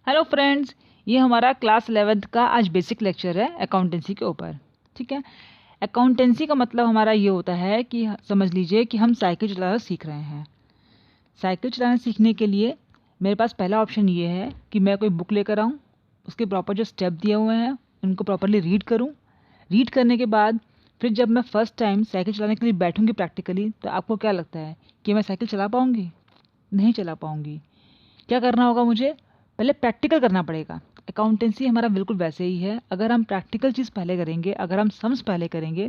Hello friends, ये हमारा class 11th का आज बेसिक लेक्चर है अकाउंटेंसी के ऊपर। ठीक है। अकाउंटेंसी का मतलब हमारा ये होता है कि समझ लीजिए कि हम साइकिल चलाना सीख रहे हैं। साइकिल चलाना सीखने के लिए मेरे पास पहला ऑप्शन ये है कि मैं कोई बुक लेकर आऊँ, उसके प्रॉपर जो स्टेप दिए हुए हैं उनको प्रॉपरली रीड करूँ। रीड करने के बाद फिर जब मैं फ़र्स्ट टाइम साइकिल चलाने के लिए बैठूँगी प्रैक्टिकली, तो आपको क्या लगता है कि मैं साइकिल चला पाऊँगी? नहीं चला पाऊँगी। क्या करना होगा मुझे? पहले प्रैक्टिकल करना पड़ेगा। अकाउंटेंसी हमारा बिल्कुल वैसे ही है। अगर हम प्रैक्टिकल चीज़ पहले करेंगे, अगर हम सम्स पहले करेंगे,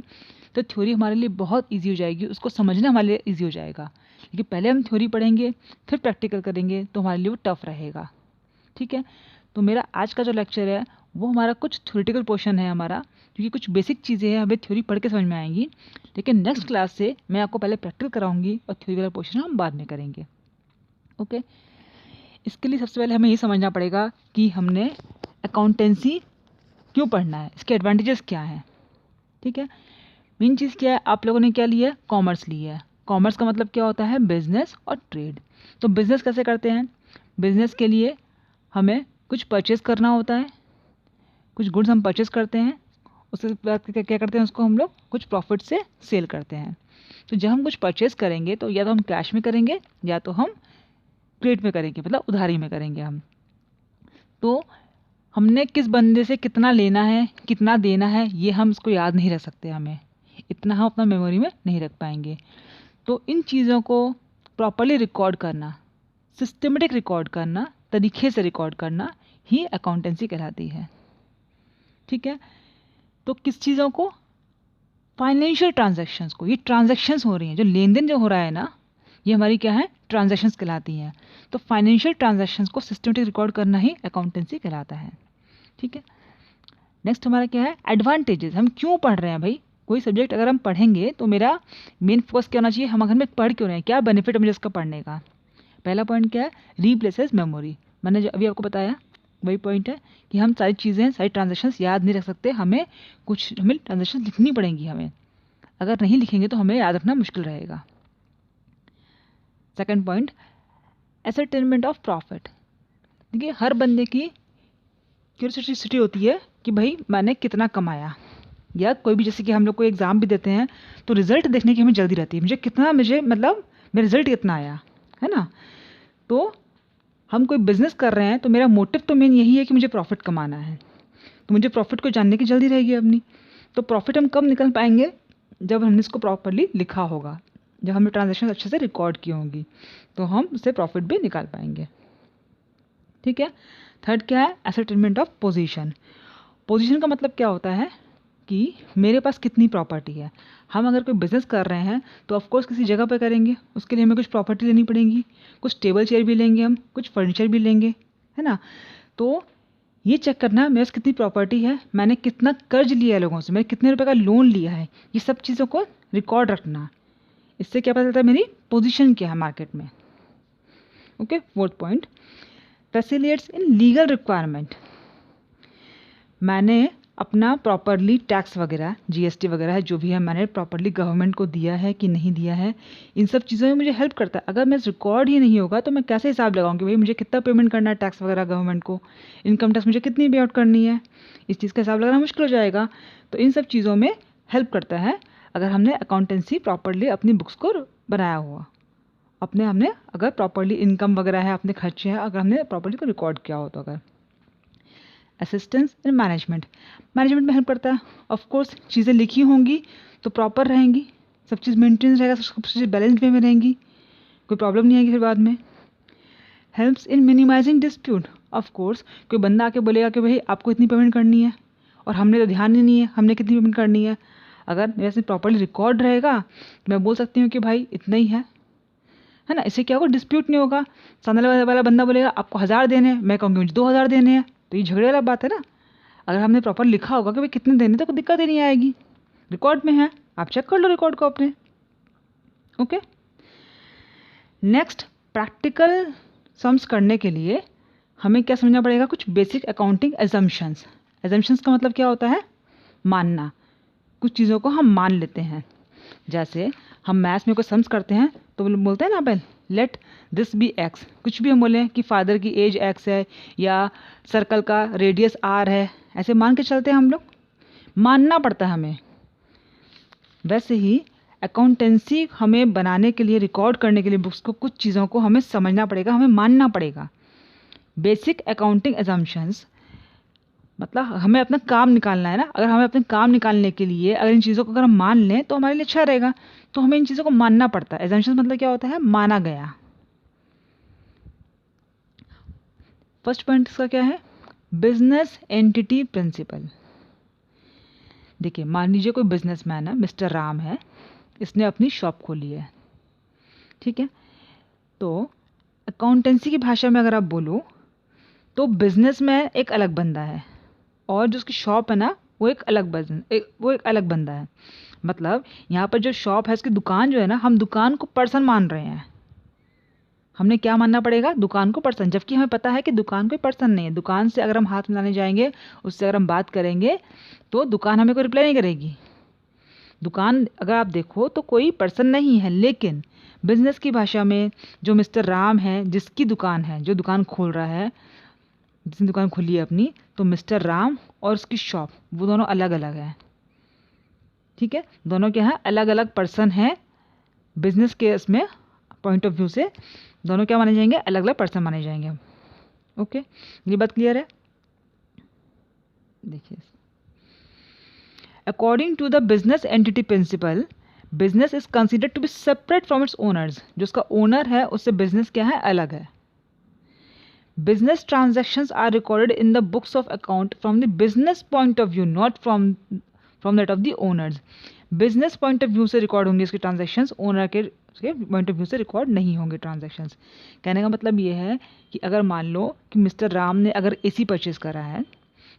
तो थ्योरी हमारे लिए बहुत ईजी हो जाएगी, उसको समझना हमारे लिए ईजी हो जाएगा। लेकिन पहले हम थ्योरी पढ़ेंगे फिर प्रैक्टिकल करेंगे तो हमारे लिए वो टफ रहेगा। ठीक है। तो मेरा आज का जो लेक्चर है वो हमारा कुछ थ्योरेटिकल पोर्शन है हमारा, क्योंकि कुछ बेसिक चीज़ें हैं हमें थ्योरी पढ़ के समझ में आएंगी। लेकिन नेक्स्ट क्लास से मैं आपको पहले प्रैक्टिकल कराऊंगी और थ्योरी वाला पोर्शन हम बाद में करेंगे। ओके। इसके लिए सबसे पहले हमें ये समझना पड़ेगा कि हमने अकाउंटेंसी क्यों पढ़ना है, इसके एडवांटेजेस क्या हैं। ठीक है। मेन चीज़ क्या है, आप लोगों ने क्या लिया है? कॉमर्स लिया है। कॉमर्स का मतलब क्या होता है? बिजनेस और ट्रेड। तो बिजनेस कैसे करते हैं? बिजनेस के लिए हमें कुछ परचेज करना होता है, कुछ गुड्स हम परचेज करते हैं, उसके बाद क्या करते हैं, उसको हम लोग कुछ प्रॉफिट से सेल करते हैं। तो जब हम कुछ परचेज करेंगे तो या तो हम कैश में करेंगे या तो हम क्रेडिट में करेंगे, मतलब उधारी में करेंगे हम। तो हमने किस बंदे से कितना लेना है, कितना देना है, ये हम इसको याद नहीं रख सकते, हमें इतना हम अपना मेमोरी में नहीं रख पाएंगे। तो इन चीज़ों को प्रॉपरली रिकॉर्ड करना, सिस्टमेटिक रिकॉर्ड करना, तरीके से रिकॉर्ड करना ही अकाउंटेंसी कहलाती है। ठीक है। तो किस चीज़ों को? फाइनेंशियल ट्रांजैक्शंस को। ये ट्रांजैक्शंस हो रही हैं, जो लेन देन जो हो रहा है ना, ये हमारी क्या है? ट्रांजैक्शंस कहलाती हैं। तो फाइनेंशियल ट्रांजैक्शंस को सिस्टमेटिक रिकॉर्ड करना ही अकाउंटेंसी कहलाता है। ठीक है। नेक्स्ट हमारा क्या है? एडवांटेजेस। हम क्यों पढ़ रहे हैं भाई? कोई सब्जेक्ट अगर हम पढ़ेंगे तो मेरा मेन फोकस क्या होना चाहिए? हम अगर में पढ़ क्यों रहे हैं, क्या बेनिफिट है मुझे इसका पढ़ने का? पहला पॉइंट क्या है? रीप्लेसेस मेमोरी। मैंने जो अभी आपको बताया वही पॉइंट है कि हम सारी चीज़ें, सारी ट्रांजेक्शन्स याद नहीं रख सकते, हमें ट्रांजेक्शन लिखनी पड़ेंगी हमें। अगर नहीं लिखेंगे तो हमें याद रखना मुश्किल रहेगा। Second point, ascertainment of profit. देखिए, हर बंदे की क्यूरियोसिटी होती है कि भाई मैंने कितना कमाया, या कोई भी, जैसे कि हम लोग कोई एग्ज़ाम भी देते हैं तो रिजल्ट देखने की हमें जल्दी रहती है, मुझे मतलब मेरा रिजल्ट कितना आया, है ना। तो हम कोई बिजनेस कर रहे हैं तो मेरा मोटिव तो मेन यही है कि मुझे प्रॉफिट कमाना है, तो मुझे प्रॉफिट को जानने की जल्दी रहेगी अपनी। तो प्रॉफिट हम कब निकल पाएंगे? जब हमने इसको प्रॉपरली लिखा होगा, जब हमने ट्रांजेक्शन अच्छे से रिकॉर्ड की होंगी, तो हम उससे प्रॉफिट भी निकाल पाएंगे। ठीक है। थर्ड क्या है? एसेटमेंट ऑफ पोजीशन। पोजीशन का मतलब क्या होता है कि मेरे पास कितनी प्रॉपर्टी है। हम अगर कोई बिज़नेस कर रहे हैं तो ऑफकोर्स किसी जगह पर करेंगे, उसके लिए हमें कुछ प्रॉपर्टी लेनी पड़ेगी, कुछ टेबल चेयर भी लेंगे, हम कुछ फर्नीचर भी लेंगे, है ना। तो ये चेक करना मेरे पास कितनी प्रॉपर्टी है, मैंने कितना कर्ज लिया है लोगों से, मैंने कितने रुपए का लोन लिया है, ये सब चीज़ों को रिकॉर्ड रखना। इससे क्या पता चलता है मेरी पोजीशन क्या है मार्केट में। Okay. Fourth point, facilitates in legal requirement. मैंने अपना प्रॉपरली टैक्स वगैरह, जीएसटी वगैरह है जो भी है, मैंने प्रॉपरली गवर्नमेंट को दिया है कि नहीं दिया है, इन सब चीज़ों में मुझे हेल्प करता है। अगर मेरा रिकॉर्ड ही नहीं होगा तो मैं कैसे हिसाब लगाऊंगी भाई मुझे कितना पेमेंट करना है टैक्स वगैरह गवर्नमेंट को, इनकम टैक्स मुझे कितनी पे आउट करनी है, इस चीज़ का हिसाब लगाना मुश्किल हो जाएगा। तो इन सब चीज़ों में हेल्प करता है अगर हमने अकाउंटेंसी प्रॉपरली अपनी बुक्स को बनाया हुआ, अपने हमने अगर प्रॉपरली इनकम वगैरह है, अपने खर्चे हैं, अगर हमने प्रॉपरली को रिकॉर्ड किया हो तो। अगर असिस्टेंस इन मैनेजमेंट, मैनेजमेंट में हेल्प करता है। ऑफ कोर्स चीज़ें लिखी होंगी तो प्रॉपर रहेंगी, सब चीज़ मेंटेन रहेगा, सब चीज़ें बैलेंस वे में रहेंगी, कोई प्रॉब्लम नहीं आएगी फिर बाद में। Helps in minimising dispute. Of course कोई बंदा आके बोलेगा कि भाई आपको इतनी पेमेंट करनी है और हमने तो ध्यान ही नहीं है हमने कितनी पेमेंट करनी है, अगर मेरे से प्रॉपरली रिकॉर्ड रहेगा तो मैं बोल सकती हूँ कि भाई इतना ही है ना। इससे क्या होगा? डिस्प्यूट नहीं होगा। सामने वाला बंदा बोलेगा आपको 1000 देने हैं, मैं कहूँगी मुझे 2000 देने हैं, तो ये झगड़े वाला बात है ना। अगर हमने प्रॉपर लिखा होगा कि भाई कितने देने, तो कोई दिक्कत ही नहीं आएगी, रिकॉर्ड में है, आप चेक कर लो रिकॉर्ड को अपने। ओके। नेक्स्ट, प्रैक्टिकल सम्स करने के लिए हमें क्या समझना पड़ेगा? कुछ बेसिक अकाउंटिंग एजम्पशंस। एजम्पशंस का मतलब क्या होता है? मानना। कुछ चीज़ों को हम मान लेते हैं। जैसे हम मैथ्स में कोई सम्स करते हैं तो बोलते हैं ना अपन लेट दिस बी एक्स, कुछ भी हम बोलें कि फादर की एज एक्स है या सर्कल का रेडियस आर है, ऐसे मान के चलते हैं हम लोग, मानना पड़ता है हमें। वैसे ही अकाउंटेंसी हमें बनाने के लिए, रिकॉर्ड करने के लिए बुक्स को, कुछ चीज़ों को हमें समझना पड़ेगा, हमें मानना पड़ेगा। बेसिक अकाउंटिंग एजम्पशंस मतलब हमें अपना काम निकालना है ना, अगर हमें अपने काम निकालने के लिए अगर इन चीज़ों को अगर हम मान लें तो हमारे लिए अच्छा रहेगा, तो हमें इन चीज़ों को मानना पड़ता है। एजम्पशंस मतलब क्या होता है, माना गया। फर्स्ट पॉइंट इसका क्या है, बिजनेस एंटिटी प्रिंसिपल। देखिए मान लीजिए कोई बिजनेसमैन है, मिस्टर राम है, इसने अपनी शॉप खोली है, ठीक है। तो अकाउंटेंसी की भाषा में अगर आप बोलो तो बिजनेसमैन एक अलग बंदा है और जो उसकी शॉप है ना वो एक अलग बंदा है। मतलब यहाँ पर जो शॉप है, उसकी दुकान जो है ना, हम दुकान को पर्सन मान रहे हैं। हमने क्या मानना पड़ेगा, दुकान को पर्सन, जबकि हमें पता है कि दुकान कोई पर्सन नहीं है। दुकान से अगर हम हाथ मिलाने जाएंगे, उससे अगर हम बात करेंगे तो दुकान हमें कोई रिप्लाई नहीं करेगी। दुकान अगर आप देखो तो कोई पर्सन नहीं है, लेकिन बिजनेस की भाषा में जो मिस्टर राम है, जिसकी दुकान है, जो दुकान खोल रहा है, जिसने दुकान खोली है अपनी, तो मिस्टर राम और उसकी शॉप वो दोनों अलग अलग हैं, ठीक है। दोनों क्या है, अलग अलग पर्सन हैं। बिजनेस के इसमें पॉइंट ऑफ व्यू से दोनों क्या माने जाएंगे, अलग अलग पर्सन माने जाएंगे। ओके, ये बात क्लियर है। देखिए according to the business entity principle, business is considered to be separate from its owners. जो उसका ओनर है उससे बिजनेस क्या है, अलग है। Business transactions are recorded in the books of account from the business point of view, not from that of the owners. Business point of view से record होंगे इसके ट्रांजैक्शंस, ओनर के पॉइंट ऑफ व्यू से record नहीं होंगे transactions. कहने का मतलब ये है कि अगर मान लो कि मिस्टर राम ने अगर एसी परचेज करा है,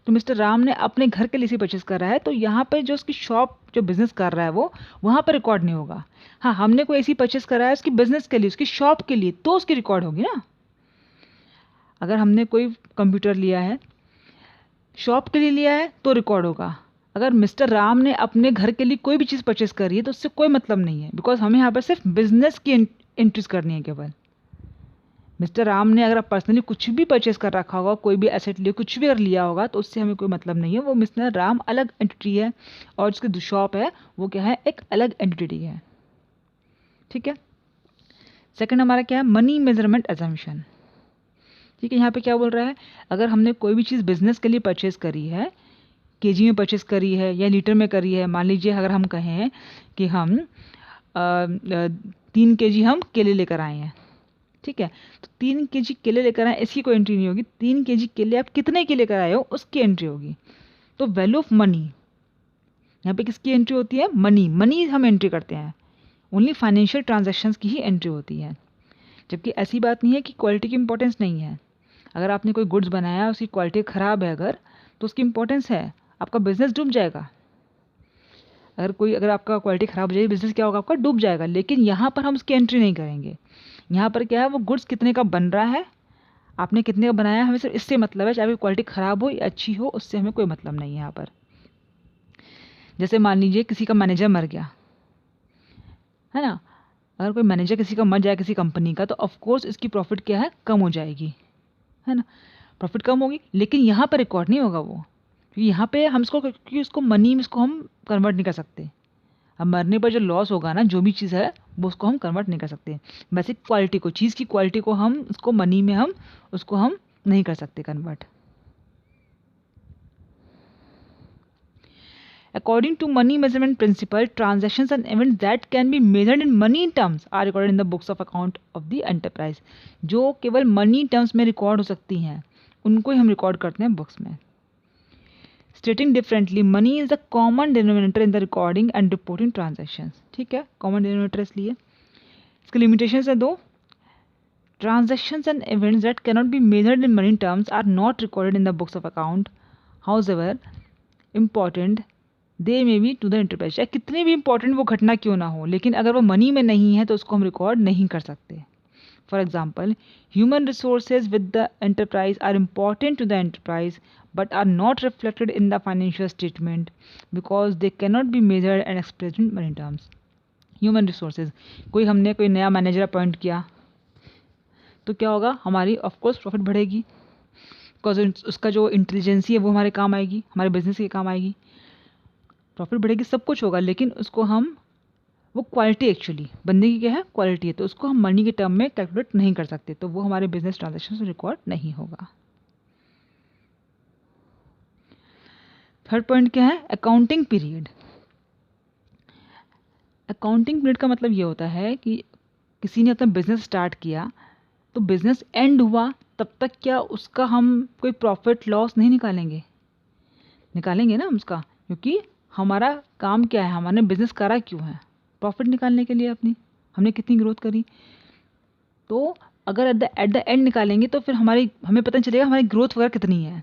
तो मिस्टर राम ने अपने घर के लिए एसी परचेज करा है, तो यहाँ पे जो उसकी शॉप जो बिजनेस कर रहा है वो वहाँ पर रिकॉर्ड नहीं होगा। हाँ, हमने कोई एसी परचेज करा है उसकी बिजनेस के लिए, उसकी शॉप के लिए, तो उसकी रिकॉर्ड होगी ना। अगर हमने कोई कंप्यूटर लिया है, शॉप के लिए लिया है, तो रिकॉर्ड होगा। अगर मिस्टर राम ने अपने घर के लिए कोई भी चीज़ परचेस करी है तो उससे कोई मतलब नहीं है, बिकॉज हमें यहाँ पर सिर्फ बिजनेस की एंट्रीज करनी है केवल। मिस्टर राम ने अगर पर्सनली कुछ भी परचेस कर रखा होगा, कोई भी एसेट लिए, कुछ भी अगर लिया होगा, तो उससे हमें कोई मतलब नहीं है। वो मिस्टर राम अलग एंटिटी है और उसकी जो शॉप है वो क्या है, एक अलग एंटिटी है, ठीक है। सेकंड हमारा क्या है, मनी मेजरमेंट अजम्पशन। ठीक है, यहाँ पे क्या बोल रहा है, अगर हमने कोई भी चीज़ बिजनेस के लिए परचेज करी है, केजी में परचेज करी है या लीटर में करी है। मान लीजिए अगर हम कहें कि हम 3 केजी हम केले लेकर आए हैं, ठीक है, तो 3 केजी केले लेकर आए, इसकी कोई एंट्री नहीं होगी। 3 केजी केले आप कितने के लेकर आए हो उसकी एंट्री होगी। तो वैल्यू ऑफ मनी, यहाँ पे किसकी एंट्री होती है, मनी। मनी हम एंट्री करते हैं, ओनली फाइनेंशियल ट्रांजेक्शन्स की ही एंट्री होती है। जबकि ऐसी बात नहीं है कि क्वालिटी की इंपॉर्टेंस नहीं है। अगर आपने कोई गुड्स बनाया, उसकी क्वालिटी ख़राब है अगर, तो उसकी इंपॉर्टेंस है, आपका बिजनेस डूब जाएगा। अगर आपका क्वालिटी ख़राब हो जाएगी, बिजनेस क्या होगा, आपका डूब जाएगा। लेकिन यहाँ पर हम उसकी एंट्री नहीं करेंगे। यहाँ पर क्या है, वो गुड्स कितने का बन रहा है, आपने कितने का बनाया, हमें सिर्फ इससे मतलब है। चाहे क्वालिटी ख़राब हो या अच्छी हो, उससे हमें कोई मतलब नहीं है यहाँ पर। जैसे मान लीजिए किसी का मैनेजर मर गया है ना, अगर कोई मैनेजर किसी का मर जाए किसी कंपनी का, तो ऑफकोर्स इसकी प्रॉफिट क्या है, कम हो जाएगी, है ना, प्रॉफिट कम होगी। लेकिन यहाँ पर रिकॉर्ड नहीं होगा वो, क्योंकि यहाँ पे हम इसको, क्योंकि उसको मनी में इसको हम कन्वर्ट नहीं कर सकते। अब मरने पर जो लॉस होगा ना, जो भी चीज़ है वो उसको हम कन्वर्ट नहीं कर सकते। वैसे क्वालिटी को, चीज़ की क्वालिटी को हम उसको मनी में हम उसको हम नहीं कर सकते convert. According to money measurement principle, transactions and events that can be measured in money terms are recorded in the books of account of the enterprise. जो केवल मनी टर्म्स में रिकॉर्ड हो सकती हैं, उनको ही हम रिकॉर्ड करते हैं बुक्स में। Stating differently, money is the common denominator in the recording and reporting transactions. ठीक है, common denominator इसलिए। इसके limitations है 2। Transactions and events that cannot be measured in money terms are not recorded in the books of account. However, important they may be to the enterprise. चाहे कितनी भी important वो घटना क्यों ना हो, लेकिन अगर वो मनी में नहीं है तो उसको हम रिकॉर्ड नहीं कर सकते। For example, human resources with the enterprise are important to the enterprise but are not reflected in the financial statement because they cannot be measured and expressed in money terms. Human resources, कोई नया manager appoint किया तो क्या होगा, हमारी of course profit बढ़ेगी, because उसका जो इंटेलिजेंसी है वो हमारे काम आएगी, हमारे बिजनेस के काम आएगी, प्रॉफिट बढ़ेगी, सब कुछ होगा। लेकिन उसको हम, वो क्वालिटी एक्चुअली बंदे की क्या है, क्वालिटी है, तो उसको हम मनी के टर्म में कैलकुलेट नहीं कर सकते, तो वो हमारे बिजनेस ट्रांजेक्शन में रिकॉर्ड नहीं होगा। थर्ड पॉइंट क्या है, अकाउंटिंग पीरियड। अकाउंटिंग पीरियड का मतलब ये होता है कि किसी ने अपना बिजनेस स्टार्ट किया तो बिजनेस एंड हुआ, तब तक क्या उसका हम कोई प्रॉफिट लॉस नहीं निकालेंगे, निकालेंगे ना हम उसका, क्योंकि हमारा काम क्या है, हमारे बिजनेस करा क्यों है, प्रॉफिट निकालने के लिए अपनी, हमने कितनी ग्रोथ करी। तो अगर एट द एंड निकालेंगे तो फिर हमें पता नहीं चलेगा हमारी ग्रोथ वगैरह कितनी है।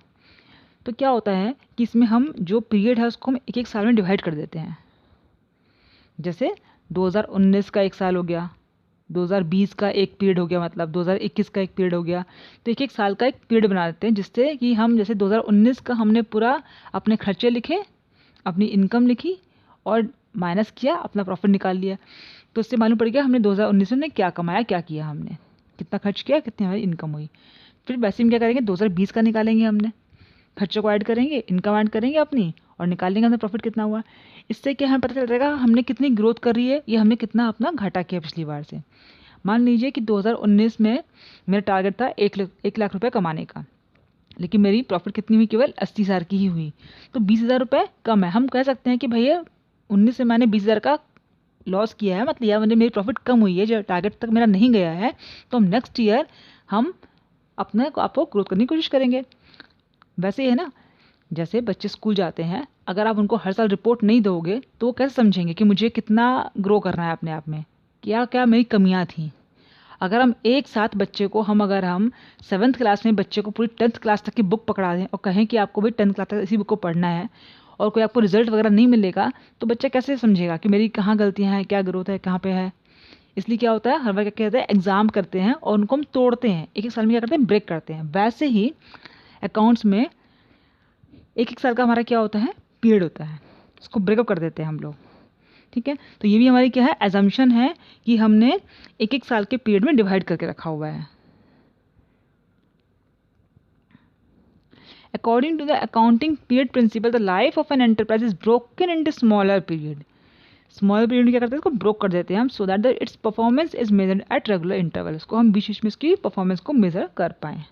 तो क्या होता है कि इसमें हम जो पीरियड है उसको हम एक एक साल में डिवाइड कर देते हैं। जैसे 2019 का एक साल हो गया, 2020 का एक पीरियड हो गया, मतलब 2021 का एक पीरियड हो गया, तो एक एक साल का एक पीरियड बना देते हैं, जिससे कि हम जैसे 2019 का हमने पूरा अपने खर्चे लिखे, अपनी इनकम लिखी और माइनस किया, अपना प्रॉफिट निकाल लिया, तो इससे मालूम पड़ गया हमने 2019 में क्या कमाया, क्या किया, हमने कितना खर्च किया, कितनी हमारी इनकम हुई। फिर वैसे हम क्या करेंगे, 2020 का निकालेंगे, हमने खर्चों को ऐड करेंगे, इनकम ऐड करेंगे अपनी, और निकालेंगे हमने प्रॉफिट कितना हुआ। इससे क्या हमें पता चल जाएगा हमने कितनी ग्रोथ कर रही है, या हमने कितना अपना घाटा किया पिछली बार से। मान लीजिए कि 2019 में मेरा टारगेट था 1 लाख रुपए कमाने का, लेकिन मेरी प्रॉफिट कितनी हुई, केवल 80,000 की ही हुई, तो 20,000 रुपये कम है। हम कह सकते हैं कि भैया 19 में मैंने 20,000 का लॉस किया है, मतलब या मैंने मेरी प्रॉफिट कम हुई है, जो टारगेट तक मेरा नहीं गया है, तो हम नेक्स्ट ईयर हम अपने आपको ग्रोथ करने की कोशिश करेंगे। वैसे ही है ना, जैसे बच्चे स्कूल जाते हैं, अगर आप उनको हर साल रिपोर्ट नहीं दोगे तो वो कैसे समझेंगे कि मुझे कितना ग्रो करना है अपने आप में, क्या क्या मेरी कमियां थी। अगर हम एक साथ बच्चे को अगर हम 7th क्लास में बच्चे को पूरी 10th क्लास तक की बुक पकड़ा दें और कहें कि आपको भी 10th क्लास तक इसी बुक को पढ़ना है, और कोई आपको रिजल्ट वगैरह नहीं मिलेगा, तो बच्चा कैसे समझेगा कि मेरी कहाँ गलतियाँ हैं, क्या ग्रोथ है, कहाँ पे है। इसलिए क्या होता है, हर बार क्या कहते हैं, एग्जाम करते हैं और उनको हम तोड़ते हैं, एक एक साल में क्या करते हैं, ब्रेक करते हैं। वैसे ही अकाउंट्स में एक एक साल का हमारा क्या होता है, पीरियड होता है, उसको ब्रेकअप कर देते हैं हम लोग। ठीक है, तो ये भी हमारी क्या है, एजम्पशन है कि हमने एक एक साल के पीरियड में डिवाइड करके रखा हुआ है। According to the accounting period principle, the life of an enterprise is broken into smaller period. Smaller period क्या करते हैं, इसको ब्रोक कर देते हैं हम, so that the its performance is measured at regular interval, उसको हम बीच बीच में इसकी परफॉर्मेंस को मेजर कर पाएँ।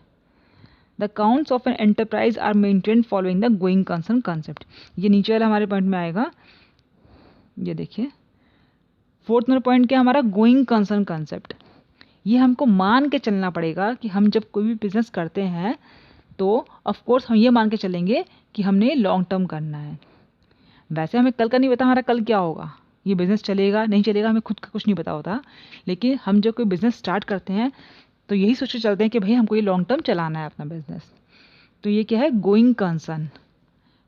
The accounts of an enterprise are maintain following the going concern concept. ये नीचे वाला हमारे पॉइंट में आएगा, ये देखिए 4th नंबर पॉइंट क्या हमारा, गोइंग कंसर्न कॉन्सेप्ट। ये हमको मान के चलना पड़ेगा कि हम जब कोई भी बिजनेस करते हैं तो ऑफ कोर्स हम ये मान के चलेंगे कि हमने लॉन्ग टर्म करना है। वैसे हमें कल का नहीं पता हमारा कल क्या होगा, ये बिज़नेस चलेगा नहीं चलेगा, हमें खुद का कुछ नहीं पता होता, लेकिन हम जब कोई बिज़नेस स्टार्ट करते हैं तो यही सोच के चलते हैं कि भाई हमको ये लॉन्ग टर्म चलाना है अपना बिज़नेस। तो ये क्या है, गोइंग कंसर्न।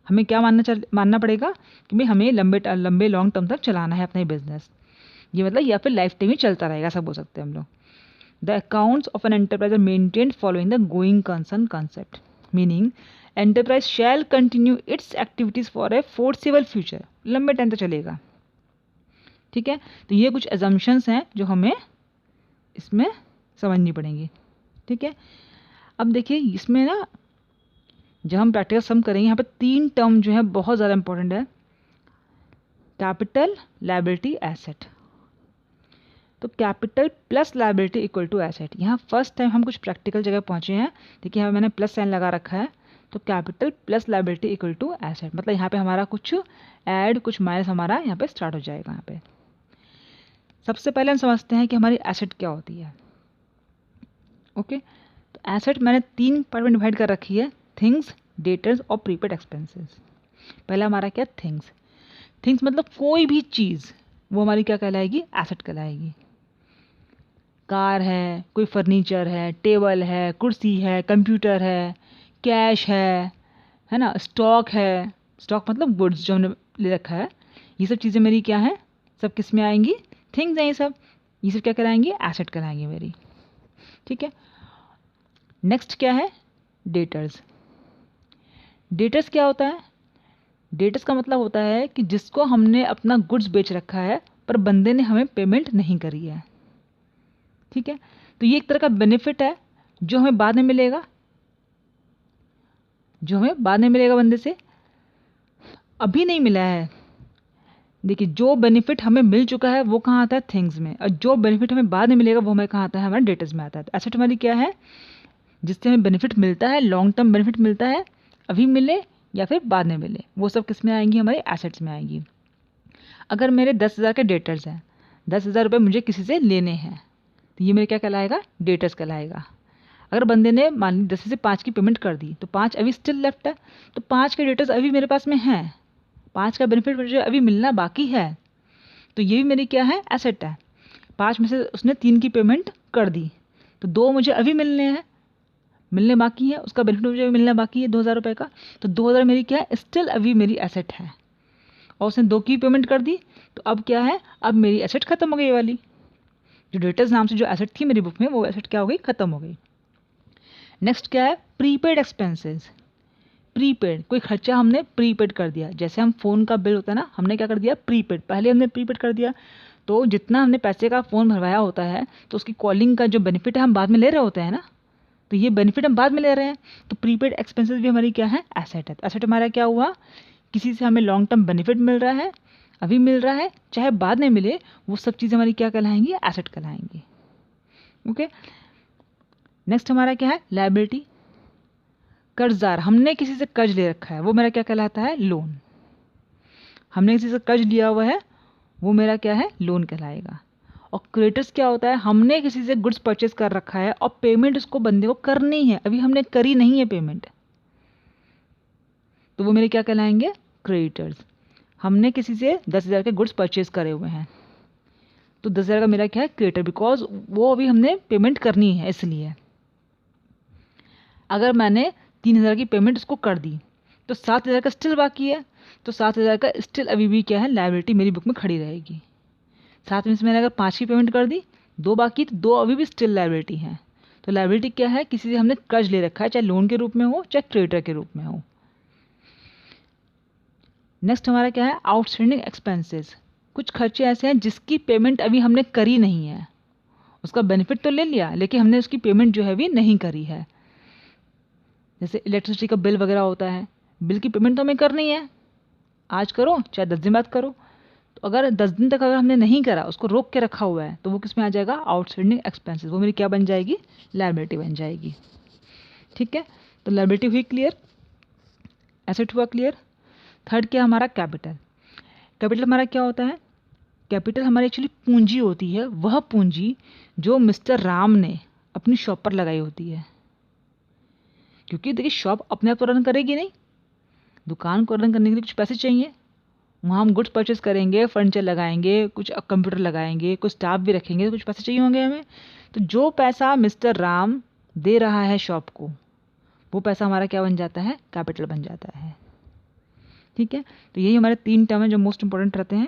हमें क्या मानना पड़ेगा कि भाई हमें लंबे लॉन्ग टर्म तक चलाना है अपना बिज़नेस, ये मतलब या फिर लाइफ टाइम ही चलता रहेगा, सब बोल सकते हैं हम लोग। The accounts of an enterprise are maintained following the going concern concept, meaning enterprise shall continue its activities for a foreseeable future, लंबे टाइम तक चलेगा। ठीक है, तो ये कुछ assumptions हैं जो हमें इसमें समझनी पड़ेंगी। ठीक है, अब देखिए इसमें ना जब हम प्रैक्टिकल सम करेंगे, यहाँ पर 3 टर्म जो है बहुत ज़्यादा इंपॉर्टेंट है, कैपिटल, लायबिलिटी, एसेट। तो capital plus liability equal to asset. यहाँ फर्स्ट टाइम हम कुछ प्रैक्टिकल जगह पहुँचे हैं, देखिए यहाँ मैंने प्लस साइन लगा रखा है, तो capital plus liability equal to asset, मतलब यहाँ पे हमारा कुछ ऐड कुछ माइनस हमारा यहाँ पे स्टार्ट हो जाएगा। यहाँ पे सबसे पहले हम समझते हैं कि हमारी एसेट क्या होती है। ओके, तो एसेट मैंने 3 पार्ट में डिवाइड कर रखी है, थिंग्स, डेटर्स और प्रीपेड एक्सपेंसेस। पहला हमारा क्या, थिंग्स। थिंग्स मतलब कोई भी चीज़, वो हमारी क्या कहलाएगी, एसेट कहलाएगी। कार है, कोई फर्नीचर है, टेबल है, कुर्सी है, कंप्यूटर है, कैश है ना, स्टॉक है, स्टॉक मतलब गुड्स जो हमने ले रखा है, ये सब चीज़ें मेरी क्या है, सब किस में आएंगी, थिंग्स हैं ये सब क्या कहलाएंगी, एसेट कहलाएंगी मेरी। ठीक है, नेक्स्ट क्या है, डेटर्स। डेटर्स क्या होता है, डेटर्स का मतलब होता है कि जिसको हमने अपना गुड्स बेच रखा है पर बंदे ने हमें पेमेंट नहीं करी है। ठीक है, तो ये एक तरह का बेनिफिट है जो हमें बाद में मिलेगा, बंदे से, अभी नहीं मिला है। देखिए, जो बेनिफिट हमें मिल चुका है वो कहाँ आता है, थिंग्स में, और जो बेनिफिट हमें बाद में मिलेगा वो हमें कहाँ आता है, हमारे डेटर्स में आता है। तो एसेट हमारी क्या है, जिससे हमें बेनिफिट मिलता है, लॉन्ग टर्म बेनिफिट मिलता है, अभी मिले या फिर बाद में मिले, वो सब किस में आएंगी, हमारे एसेट्स में आएंगी। अगर मेरे 10,000 के डेटर्स हैं, 10,000 रुपये मुझे किसी से लेने हैं, तो ये मेरे क्या कहलाएगा, डेटर्स कहलाएगा। अगर बंदे ने मान ली 10 से 5 की पेमेंट कर दी, तो 5 अभी स्टिल लेफ्ट है, तो 5 के डेटर्स अभी मेरे पास में हैं, 5 का बेनिफिट मुझे अभी मिलना बाकी है, तो ये भी मेरी क्या है, एसेट है। 5 में से उसने 3 की पेमेंट कर दी, तो 2 मुझे अभी मिलने बाकी है, उसका बेनिफिट मुझे अभी मिलना बाकी है 2,000 रुपये का, तो 2,000 मेरी क्या है, स्टिल अभी मेरी एसेट है। और उसने 2 की पेमेंट कर दी, तो अब क्या है, अब मेरी एसेट खत्म हो गई, ये वाली जो डेटर्स नाम से जो एसेट थी मेरी बुक में, वो एसेट क्या हो गई, खत्म हो गई। नेक्स्ट क्या है, प्रीपेड एक्सपेंसेस। प्रीपेड, कोई खर्चा हमने प्रीपेड कर दिया, जैसे हम फ़ोन का बिल होता है ना, हमने क्या कर दिया, प्रीपेड, पहले हमने प्रीपेड कर दिया, तो जितना हमने पैसे का फ़ोन भरवाया होता है, तो उसकी कॉलिंग का जो बेनिफिट है हम बाद में ले रहे होते हैं ना, तो ये बेनिफिट हम बाद में ले रहे हैं, तो प्रीपेड एक्सपेंसेस भी हमारी क्या है, एसेट है। एसेट हमारा क्या हुआ, किसी से हमें लॉन्ग टर्म बेनिफिट मिल रहा है, अभी मिल रहा है, चाहे बाद में मिले, वो सब चीज़ें हमारी क्या कहलाएंगी, एसेट कहलाएंगी। ओके, नेक्स्ट हमारा क्या है, लायबिलिटी। कर्जदार, हमने किसी से कर्ज ले रखा है, वो मेरा क्या कहलाता है, लोन। हमने किसी से कर्ज लिया हुआ है, वो मेरा क्या है, लोन कहलाएगा। और क्रेडिटर्स क्या होता है, हमने किसी से गुड्स परचेज कर रखा है और पेमेंट उसको बंदे को करनी है, अभी हमने करी नहीं है पेमेंट, तो वो मेरे क्या कहलाएंगे, क्रेडिटर्स। हमने किसी से 10,000 के गुड्स परचेज करे हुए हैं, तो 10,000 का मेरा क्या है, क्रेडिटर, बिकॉज वो अभी हमने पेमेंट करनी है इसलिए। अगर मैंने 3,000 की पेमेंट उसको कर दी, तो 7,000 का स्टिल बाकी है, तो 7,000 का स्टिल अभी भी क्या है, लायबिलिटी मेरी बुक में खड़ी रहेगी। 7 में से मैंने अगर 5 की पेमेंट कर दी, 2 बाकी, तो 2 अभी भी स्टिल लायबिलिटी है। तो लायबिलिटी क्या है, किसी से हमने कर्ज ले रखा है, चाहे लोन के रूप में हो चाहे क्रेडिटर के रूप में हो। नेक्स्ट हमारा क्या है, आउटस्टैंडिंग एक्सपेंसेस। कुछ खर्चे ऐसे हैं जिसकी पेमेंट अभी हमने करी नहीं है, उसका बेनिफिट तो ले लिया लेकिन हमने उसकी पेमेंट जो है अभी नहीं करी है। जैसे इलेक्ट्रिसिटी का बिल वगैरह होता है, बिल की पेमेंट तो हमें करनी है, आज करो चाहे 10 दिन बाद करो, तो अगर 10 दिन तक अगर हमने नहीं करा, उसको रोक के रखा हुआ है, तो वो किस में आ जाएगा, आउटस्टैंडिंग एक्सपेंसेस, वो मेरी क्या बन जाएगी, लायबिलिटी बन जाएगी। ठीक है, तो लायबिलिटी हुई क्लियर, एसेट हुआ क्लियर। थर्ड क्या हमारा, कैपिटल। कैपिटल हमारा क्या होता है, कैपिटल हमारी एक्चुअली पूंजी होती है, वह पूंजी जो मिस्टर राम ने अपनी शॉप पर लगाई होती है। क्योंकि देखिए, शॉप अपने आप तो रन करेगी नहीं, दुकान को रन करने के लिए कुछ पैसे चाहिए, वहाँ हम गुड्स परचेस करेंगे, फर्नीचर लगाएंगे, कुछ कंप्यूटर लगाएंगे, कुछ स्टाफ भी रखेंगे, तो कुछ पैसे चाहिए होंगे हमें। तो जो पैसा मिस्टर राम दे रहा है शॉप को, वो पैसा हमारा क्या बन जाता है, कैपिटल बन जाता है। ठीक है, तो यही हमारे 3 टर्म है जो मोस्ट इंपॉर्टेंट रहते हैं।